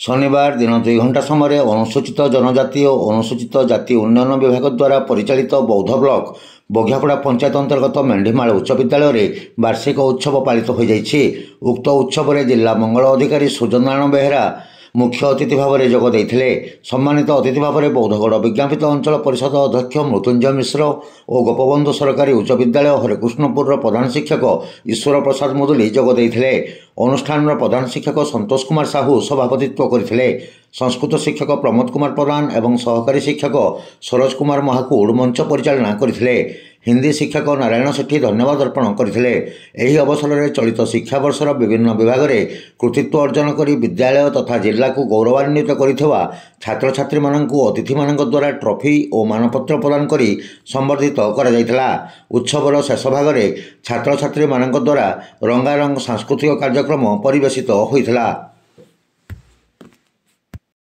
शनिवार दिन 2 घंटा समय अनुसूचित जनजाति और अनुसूचित जाति उन्नयन विभाग द्वारा परिचालित बौद्ध ब्लॉक बघियापड़ा पंचायत अंतर्गत मेंढीमाल उच्च विद्यालय में वार्षिक उत्सव पालित हो जाइछि। उक्त उत्सव में जिला मंगल अधिकारी सुजन बेहेरा मुख्य अतिथि भाव में जोग देइथिले। सम्मानित अतिथि भाव में बौद्धगढ़ विज्ञापित अंचल परिषद अध्यक्ष मृत्युंजय मिश्र और गोपबंधु सरकारी उच्च विद्यालय हरिकृष्णपुर प्रधान शिक्षक ईश्वर प्रसाद मुदुली जोग देइथिले। अनुष्ठान प्रधान शिक्षक संतोष कुमार साहू सभापतित्व करथिले। संस्कृत शिक्षक प्रमोद कुमार प्रधान एवं सहकारी शिक्षक सरोज कुमार महाकूड़ मंच परिचालना करथिले। हिंदी शिक्षक नारायण सेठी धन्यवाद अर्पण करथिले। एही अवसर में चलित शिक्षा वर्षर विभिन्न विभाग में कृतित्व अर्जन करी विद्यालय तथा जिला को गौरवान्वित करिथवा छात्र छात्री माननकु अतिथि मानक द्वारा ट्रॉफी और मानपत्र प्रदान करी संबर्धित करा जायतिला। उत्सवर शेष भाग में छात्र छात्री मानक द्वारा रंगारंग सांस्कृतिक कार्यक्रम परिवेशित होइथिला।